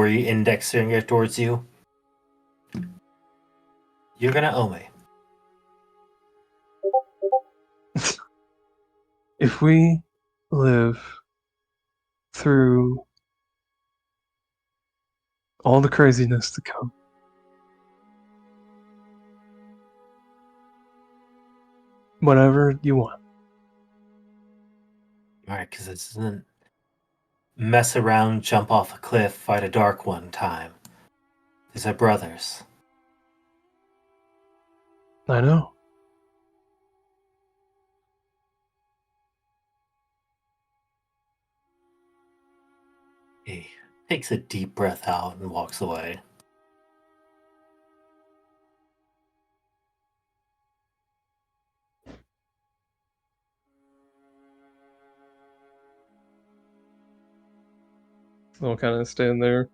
before he indexing it towards you. You're gonna owe me. If we live through all the craziness to come, whatever you want. Alright, because this isn't mess around, jump off a cliff, fight a dark one time. These are brothers. I know. He takes a deep breath out and walks away. I'll kind of stand there.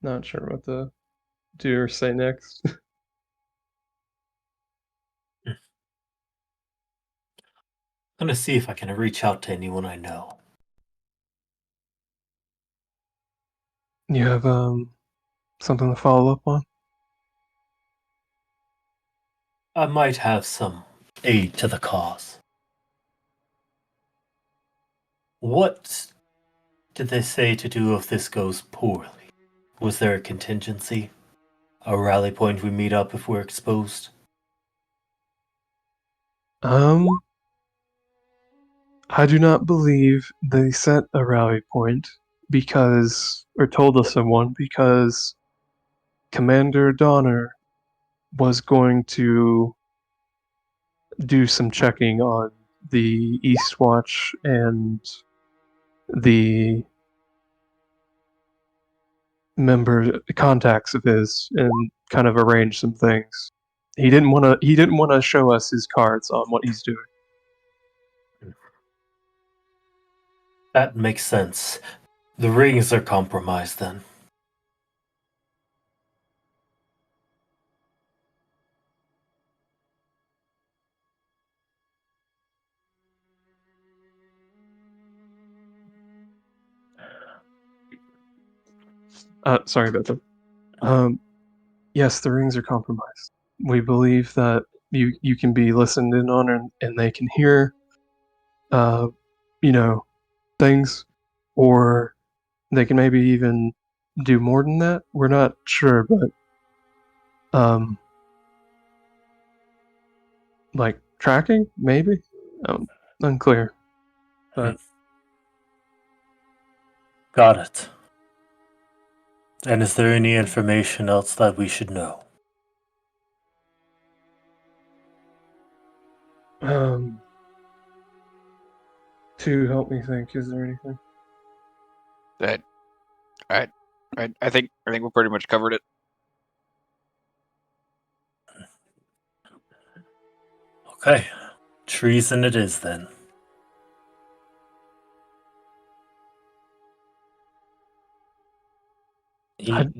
Not sure what to do or say next. I'm gonna see if I can reach out to anyone I know. You have something to follow up on? I might have some aid to the cause. What did they say to do if this goes poorly? Was there a contingency? A rally point we meet up if we're exposed? I do not believe they set a rally point because, or told us of one, because Commander Donner was going to do some checking on the East Watch and the member contacts of his and kind of arrange some things. He didn't want to show us his cards on what he's doing. That makes sense. The rings are compromised then. Sorry about that. Yes, the rings are compromised. We believe that you can be listened in on and they can hear, uh, you know, things, or they can maybe even do more than that. We're not sure, but like tracking, maybe, unclear. But Got it. And is there any information else that we should know? to help me think, is there anything? I think we pretty much covered it. Okay. Treason it is then.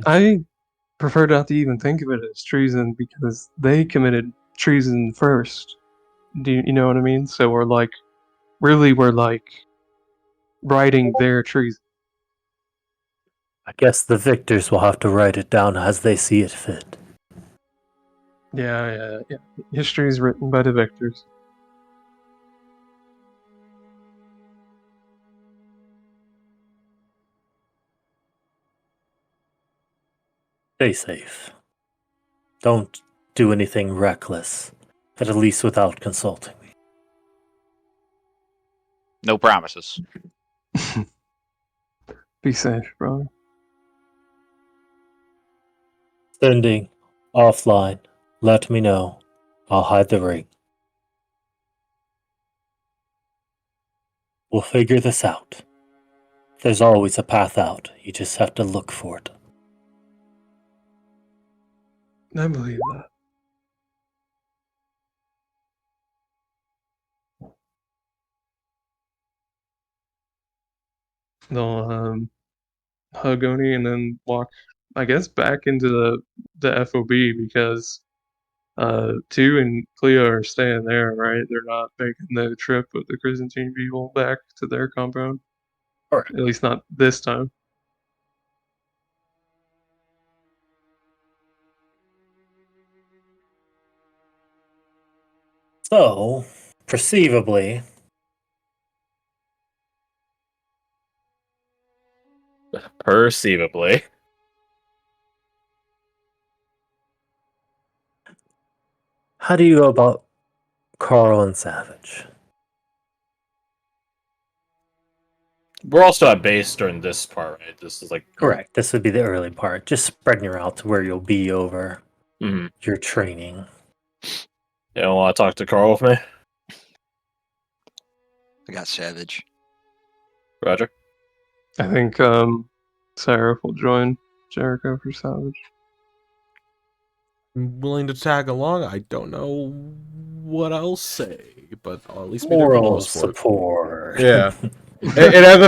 I prefer not to even think of it as treason because they committed treason first. You know what I mean? So we're like writing their treason. I guess the victors will have to write it down as they see it fit. Yeah. History is written by the victors. Stay safe. Don't do anything reckless, at least without consulting me. No promises. Be safe, brother. Sending offline. Let me know. I'll hide the ring. We'll figure this out. There's always a path out. You just have to look for it. I believe that. They'll hug Oni and then walk, I guess, back into the FOB because 2 and Cleo are staying there, right? They're not making the trip with the Chrysantine people back to their compound. Correct. At least not this time. So, perceivably, Perceivably. how do you go about Carl and Savage? We're all still at base during this part, right? This is like Correct. This would be the early part. Just spreading you out to where you'll be over Mhm. your training. You don't want to talk to Carl with me, I got Savage. Roger? I think Seraph will join Jericho for Savage. I'm willing to tag along. I don't know what I'll say, but I'll at least be there for Moral most for it. support. Yeah. And at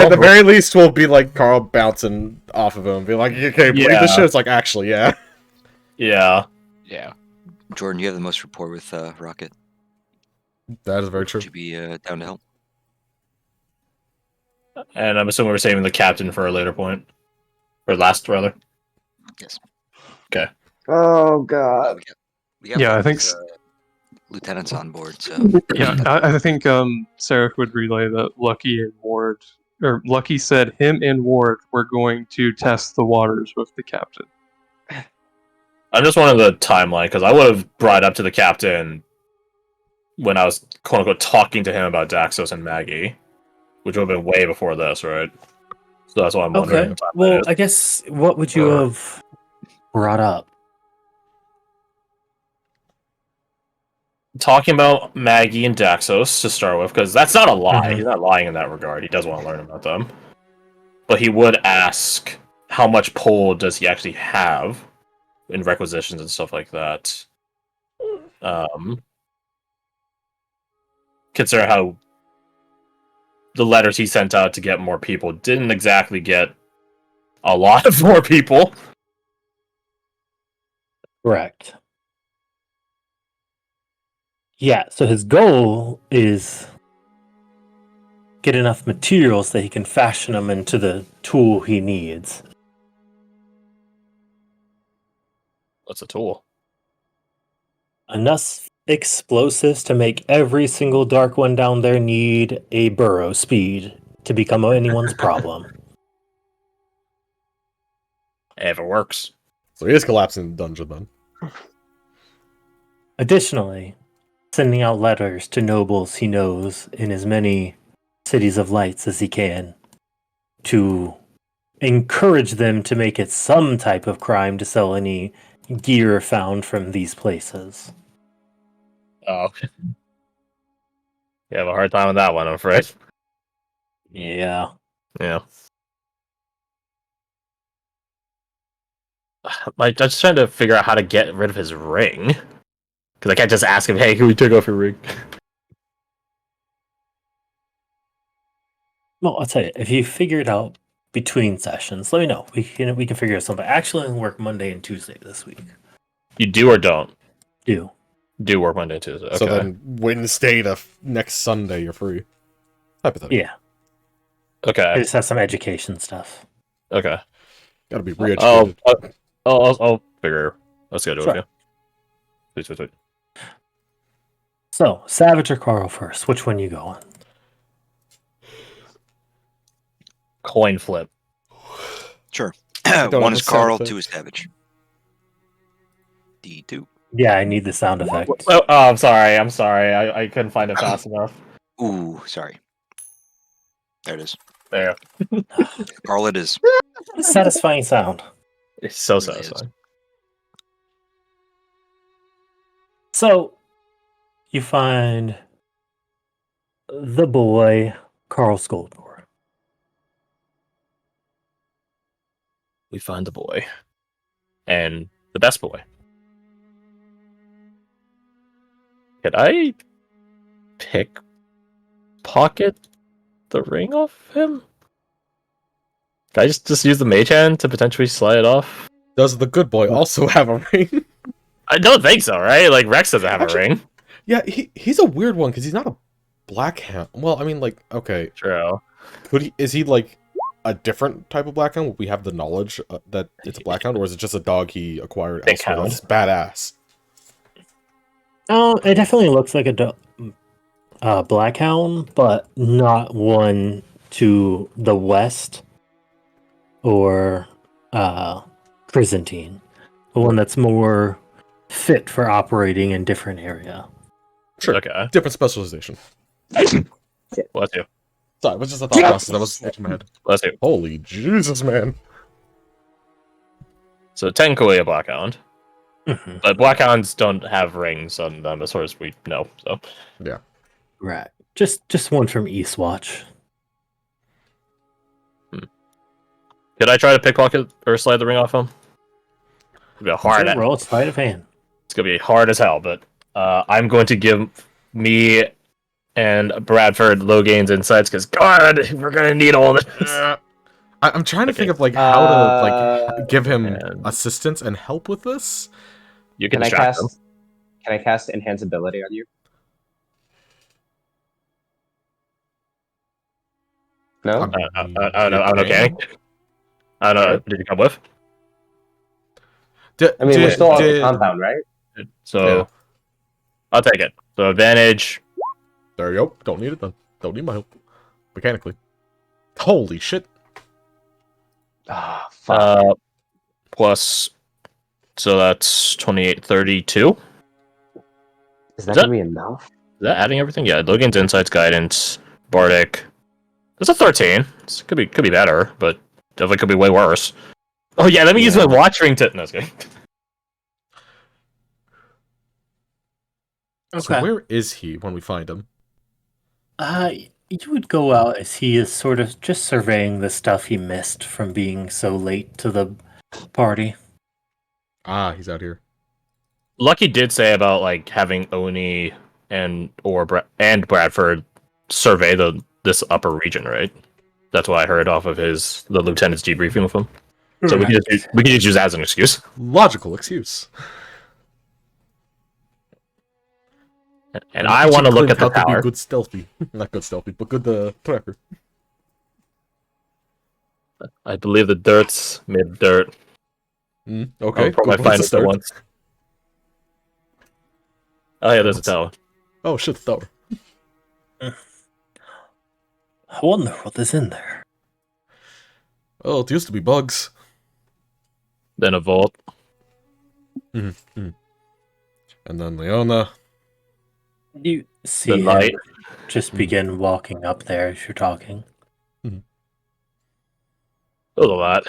the very least, we'll be like Carl bouncing off of him, be like, "Okay, believe Yeah. this shit." It's like, actually, yeah. Yeah. Yeah. Jordan, you have the most rapport with Rocket. That is very true. Would you be down to help? And I'm assuming we're saving the captain for a later point. Or last, rather. Yes. Okay. Oh god. We got Yeah, one I of think these, lieutenants on board, so Yeah, I think Seraph would relay that Lucky and Ward, or Lucky said him and Ward were going to test the waters with the captain. I'm just wanting the timeline, because I would have brought up to the captain when I was, quote-unquote, talking to him about Daxos and Maggie, which would have been way before this, right? So that's what I'm wondering. Okay. If that Well, is. I guess what would you have brought up? Talking about Maggie and Daxos to start with, because that's not a lie. Mhm. He's not lying in that regard. He does want to learn about them. But he would ask how much pull does he actually have in requisitions and stuff like that. Consider how the letters he sent out to get more people didn't exactly get a lot of more people. Correct. Yeah, so his goal is get enough materials that he can fashion them into the tool he needs. What's a tool? Enough explosives to make every single dark one down there need a burrow speed to become anyone's problem. If it works. So he is collapsing the dungeon then. Additionally, sending out letters to nobles he knows in as many cities of lights as he can to encourage them to make it some type of crime to sell any gear found from these places. Oh. You have a hard time with that one, I'm afraid. Yeah. Yeah. Like, I'm just trying to figure out how to get rid of his ring. Because I can't just ask him, hey, can we take off your ring? Well, I'll tell you, if you figure it out between sessions, let me know. We can figure out something. Actually, I work Monday and Tuesday this week. You do or don't? Do. Do work Monday and Tuesday. Okay. So then Wednesday to next Sunday, you're free. Hypothetically. Yeah. I Okay. just have some education stuff. Okay. Gotta be re-educated. I'll figure a schedule Sure. with you. Sweet. So, Savage or Carl first? Which one you going? Coin flip. sure. don't One have is a sound Carl, effect. two is Savage. D2. Yeah, I need the sound effect. Oh, I'm sorry. I couldn't find it fast enough. Ooh, sorry. There it is. There. Carl it is. Satisfying sound. It's so Really is. satisfying. So, you find the boy, Carl Skoldor. We find the boy. And the best boy. Could I pickpocket the ring off him? Can I just use the mage hand to potentially slide it off? Does the good boy also have a ring? I don't think so, right? Like, Rex doesn't have Actually- a ring. Yeah, he's a weird one because he's not a black hound. Well, I mean, like, okay. True. Is he like a different type of black hound? Would we have the knowledge that it's a black hound, or is it just a dog he acquired Big elsewhere hound. that's badass? Oh, it definitely looks like a black hound, but not one to the west or Byzantine. One that's more fit for operating in different area. Sure. Okay. Different specialization. Bless you. Sorry, it was just a thought process that was in my head. Bless you. Holy Jesus, man. So technically a blackhound, Mhm. but blackhounds don't have rings on them as far as we know. So Right. Just one from Eastwatch. could I try to pickpocket or slide the ring off him? It'd be a hard. Sure, roll a sleight of hand. It's gonna be hard as hell, but I'm going to give me and Bradford Logain's insights because God, we're gonna need all this. I'm trying to Okay. think of like how to like give him And- assistance and help with this. You can Can I distract them. cast? Can I cast enhance ability on you? No. I don't know, okay. I don't know. Did you come with? I mean, we're still on the compound, right? So Yeah. I'll take it. So advantage. There you go. Don't need it then. Don't need my help. Mechanically. Holy shit. Ah, fuck. Plus, so that's 28, 32. Is that that- gonna be enough? Is that adding everything? Yeah, Logan's Insights, Guidance, Bardic. That's a 13. It could be better, but definitely could be way worse. Oh yeah, let me use my watch ring to... No, it's good. So where is he when we find him? You would go out as he is sort of just surveying the stuff he missed from being so late to the party. Ah, he's out here. Lucky did say about like having Oni and Bradford survey this upper region, right? That's what I heard off of the lieutenant's debriefing with him. So we can just use that as an excuse. Logical excuse. And I want to look at the how to tower. be good stealthy. Not good stealthy, but good tracker. I believe the dirt's mid dirt. Okay. I'll put my good place to finest at start. once. Oh yeah, there's a tower. Oh shit, the tower. I wonder what is in there. Oh, it used to be bugs. Then a vault. And then Leona. You see The him light. just begin walking up there as you're talking. There's a lot.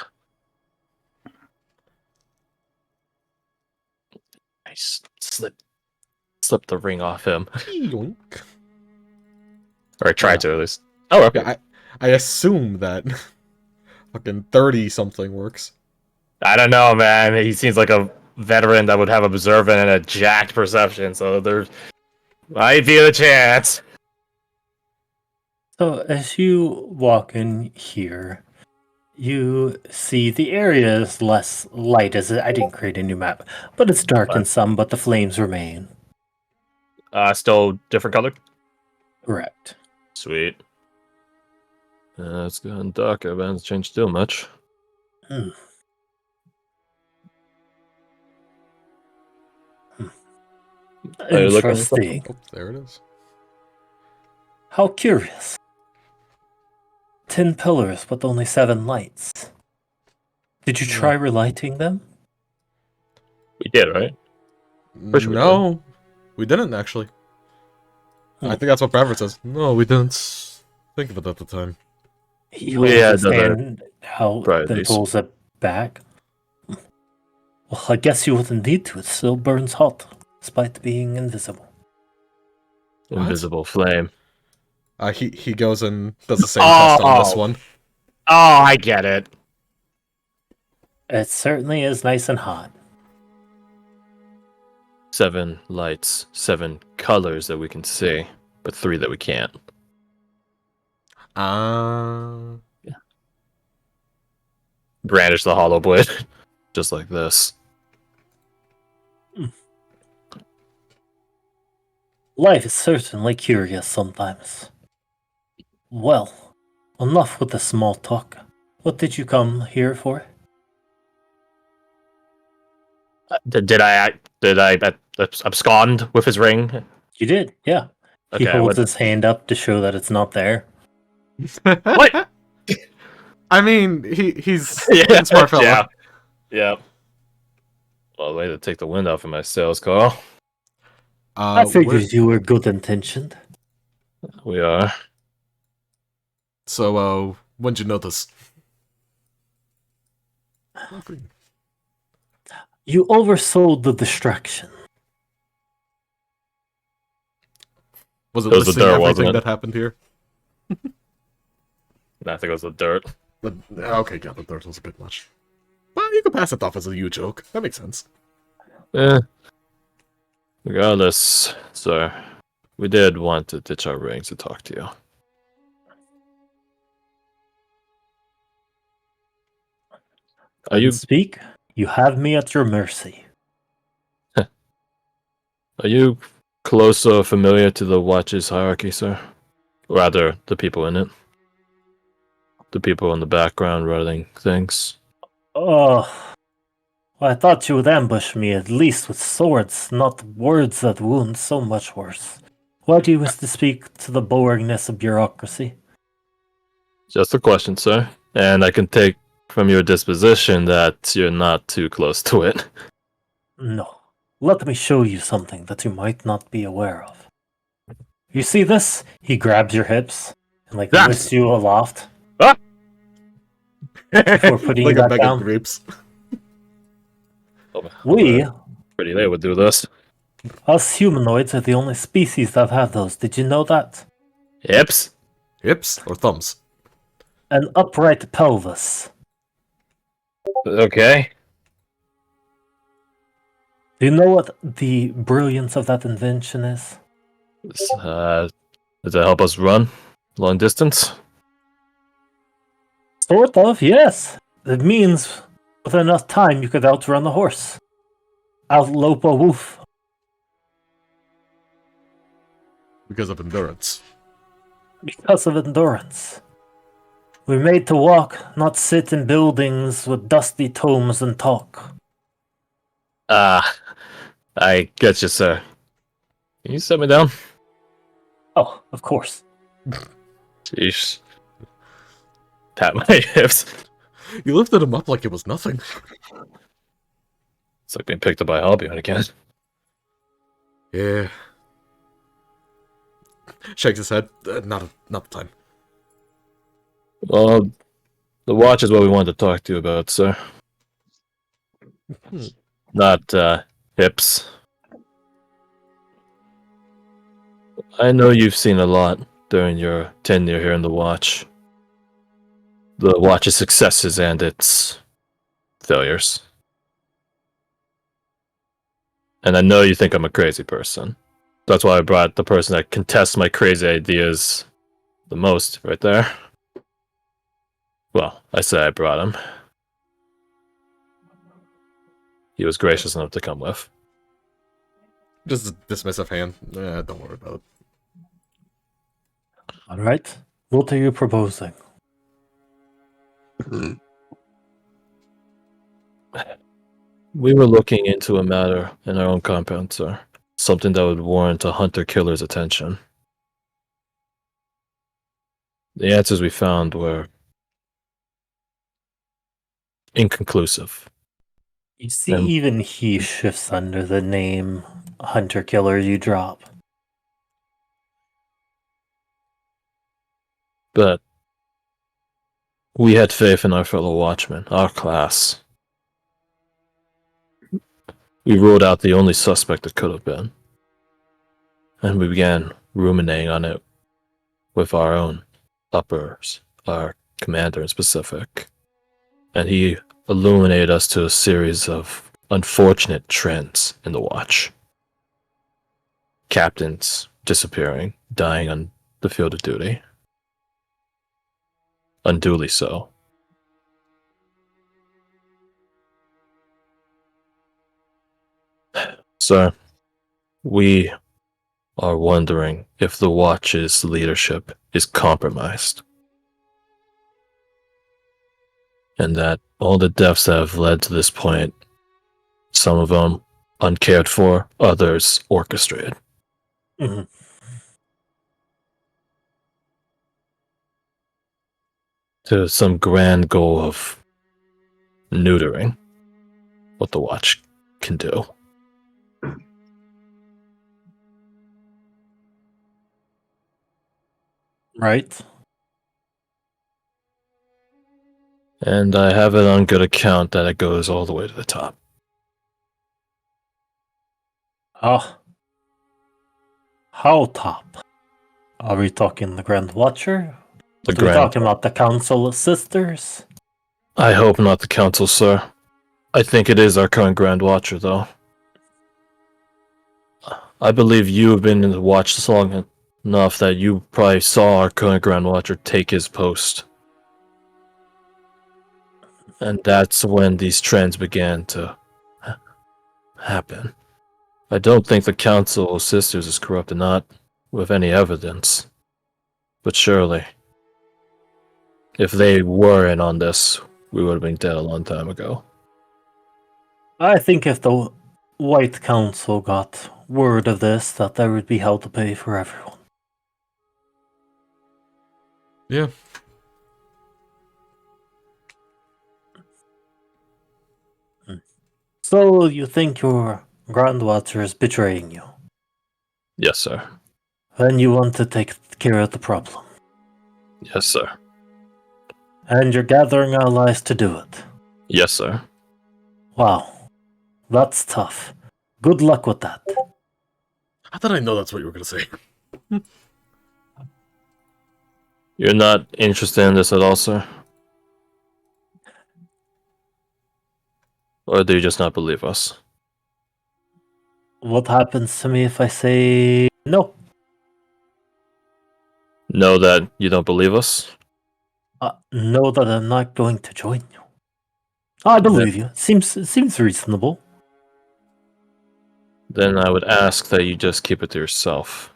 I slip the ring off him, Yoink. or I tried to at least. Oh, okay. Yeah, I assume that fucking 30 something works. I don't know, man. He seems like a veteran that would have observant and a jacked perception, so there might be the chance. So as you walk in here, you see the area is less light as I didn't create a new map, but it's darkened some, but the flames remain. Still different color. Correct. Sweet. It's gotten darker, but hasn't changed too much. Are you looking at Interesting. Oh, there it is. How curious. 10 pillars with only 7 lights. Did you try relighting them? We did, right? Pretty sure we No, we didn't actually. I think that's what Bradford says. No, we didn't think of it at the time. He We holds had his other hand out, then priorities. pulls it back. Well, I guess you wouldn't need to. It still burns hot, despite being invisible. What? Invisible flame. He goes and does the same test on this one. Oh, I get it. It certainly is nice and hot. 7 lights, 7 colors that we can see, but 3 that we can't. Brandish the hollow blade, just like this. Life is certainly curious sometimes. Well, Enough with the small talk. What did you come here for? Did I abscond with his ring? You did, yeah. He Okay, holds what? his hand up to show that it's not there. What? I mean, he's Yeah, a smart fella. yeah, yeah. Well, way to take the wind off of my sails, Carl. I figured we're- you were good intentioned. We are. So, when'd you notice? You oversold the distraction. Was it It was the listing dirt, wasn't everything it? that happened here? I think it was the dirt. Okay, yeah, the dirt was a bit much. Well, you can pass it off as a you joke. That makes sense. Eh. Regardless, sir, we did want to ditch our rings to talk to you. Are you Speak? You have me at your mercy. Are you close or familiar to the Watch's hierarchy, sir? Rather, the people in it. The people in the background running things. Oh, I thought you would ambush me at least with swords, not words that wound so much worse. Why do you wish to speak to the boringness of bureaucracy? Just a question, sir. And I can take from your disposition that you're not too close to it. No. Let me show you something that you might not be aware of. You see this? He grabs your hips and Ah! lifts you aloft. Ah! Before putting like that a bag down. of grapes. We, Pretty late would do this. us humanoids, are the only species that have those. Did you know that? Hips? Hips or thumbs? An upright pelvis. Okay. Do you know what the brilliance of that invention is? Does that help us run long distance? Sort of, yes. It means with enough time you could outrun a horse. Outlope a wolf. Because of endurance. Because of endurance. We're made to walk, not sit in buildings with dusty tomes and talk. I get you, sir. Can you set me down? Oh, of course. Jeez. Pat my hips. You lifted him up like it was nothing. It's like being picked up by a hobby again. Yeah. Shakes his head. Not the time. Well, the watch is what we wanted to talk to you about, sir. Not, hips. I know you've seen a lot during your tenure here in the watch. The watch's successes and its failures. And I know you think I'm a crazy person. That's why I brought the person that contests my crazy ideas the most right there. Well, I say I brought him. He was gracious enough to come with. Just a dismissive hand. Don't worry about it. Alright. What are you proposing? We were looking into a matter in our own compound, sir. Something that would warrant a hunter-killer's attention. The answers we found were inconclusive. You see, even he shifts under the name Hunter Killer you drop. But we had faith in our fellow watchmen, our class. We ruled out the only suspect it could have been. And we began ruminating on it with our own uppers, our commander in specific. And he illuminated us to a series of unfortunate trends in the watch. Captains disappearing, dying on the field of duty. Unduly so. Sir, we are wondering if the watch's leadership is compromised. And that all the deaths that have led to this point, some of them uncared for, others orchestrated. Mhm. To some grand goal of neutering what the Watch can do. Right? And I have it on good account that it goes all the way to the top. Ah. How top? Are we talking the Grand Watcher? The Are we Grand. talking about the Council of Sisters? I hope not the Council, sir. I think it is our current Grand Watcher, though. I believe you have been in the Watch long enough that you probably saw our current Grand Watcher take his post. And that's when these trends began to happen. I don't think the Council of Sisters is corrupt, not with any evidence. But surely, if they were in on this, we would have been dead a long time ago. I think if the White Council got word of this, that there would be hell to pay for everyone. Yeah. So you think your Grand Watcher is betraying you? Yes, sir. Then you want to take care of the problem. Yes, sir. And you're gathering allies to do it. Yes, sir. Wow. That's tough. Good luck with that. How did I know that's what you were going to say? You're not interested in this at all, sir? Or do you just not believe us? What happens to me if I say no? Know that you don't believe us? Know that I'm not going to join you. I believe you. Seems reasonable. Then I would ask that you just keep it to yourself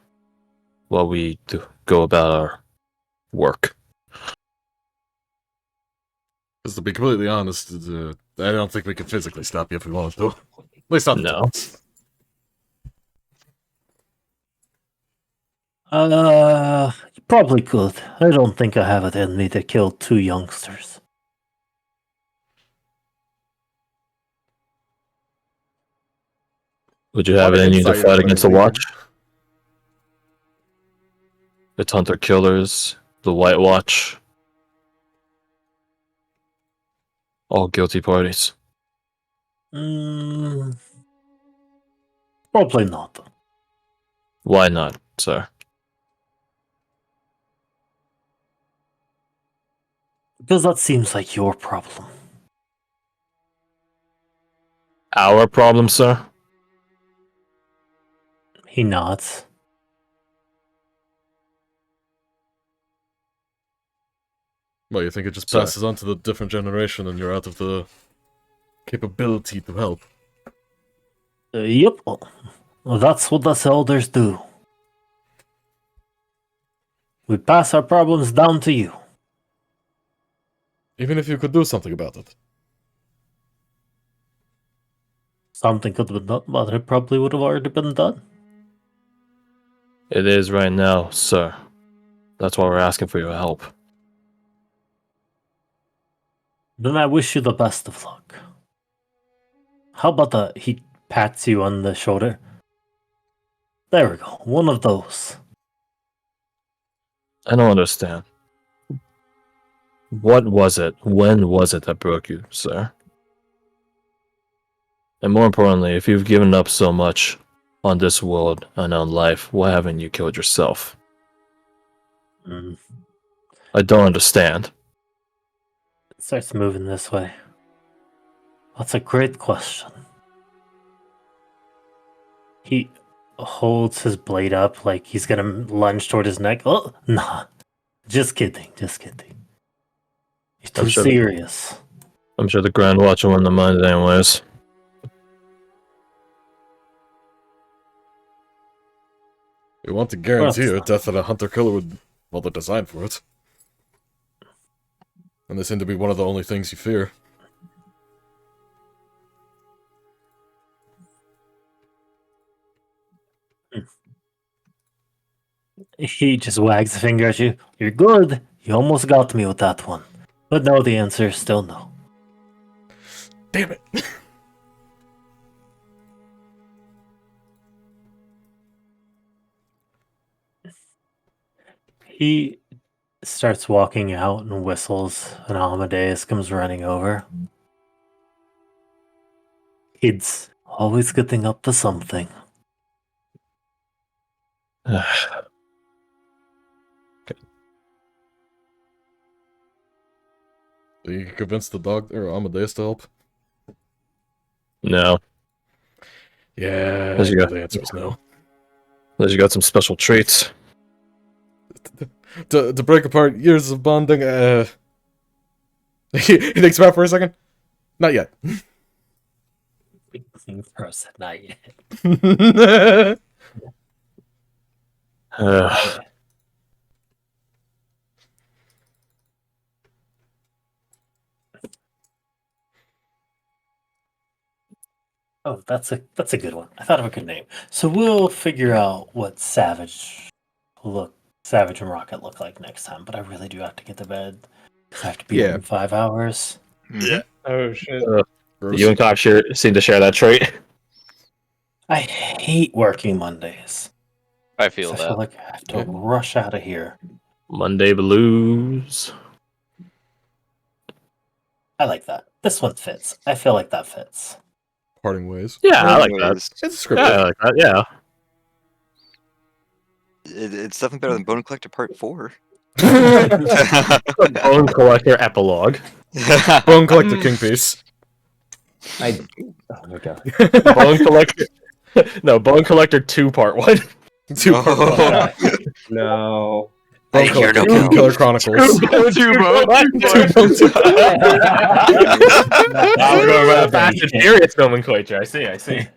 while we go about our work. Because to be completely honest, I don't think we can physically stop you if we wanted to. At least not No. You probably could. I don't think I have it in me to kill 2 youngsters. Would you have it in you to fight against the Watch? It's hunter-killers, the White Watch. All guilty parties. Probably not. Why not, sir? Because that seems like your problem. Our problem, sir? He nods. Well, you think it just Sir. passes on to the different generation and you're out of the capability to help? Yep. Well, that's what us elders do. We pass our problems down to you. Even if you could do something about it. Something could have been done, but it probably would have already been done. It is right now, sir. That's why we're asking for your help. Then I wish you the best of luck. How about he pats you on the shoulder? There we go. One of those. I don't understand. What was it? When was it that broke you, sir? And more importantly, if you've given up so much on this world and on life, why haven't you killed yourself? I don't understand. It starts moving this way. That's a great question. He holds his blade up like he's gonna lunge toward his neck. Oh, nah. Just kidding, just kidding. He's too serious. I'm sure the Grand Watcher wouldn't mind it anyways. We want to guarantee you death that a hunter-killer would... Well, they're designed for it. And they seem to be one of the only things you fear. He just wags a finger at you. You're good. You almost got me with that one. But no, the answer is still no. Damn it! He starts walking out and whistles, and Amadeus comes running over. Kids, always good thing up to something. You can convince the dog or Amadeus to help? No. Yeah, There you go. the answer is no. Unless you got some special treats. To break apart years of bonding, he thinks about it for a second. Not yet. Gross at night. Oh, that's a good one. I thought of a good name. So we'll figure out what Savage and Rocket look like next time. But I really do have to get to bed because I have to be up in 5 hours. Mhm. Oh shit. Gross. You and Cox seem to share that trait. I hate working Mondays. I feel I that. feel like I have to rush out of here. Monday blues. I like that. This one fits. I feel like that fits. Parting ways. Yeah, I like that. Anyways, It's Yeah, I scripted. like that. Yeah. it's definitely better than Bone Collector Part 4. Bone Collector epilogue. Bone Collector Kingpiece. Oh my god. Bone Collector. No, Bone Collector 2 Part 1. 2 part 1. No. I Bone hear Collector, no Bone Killer Chronicles. Two Bone. Two Bone. Now we're going by the Fast and Furious nomenclature. I see.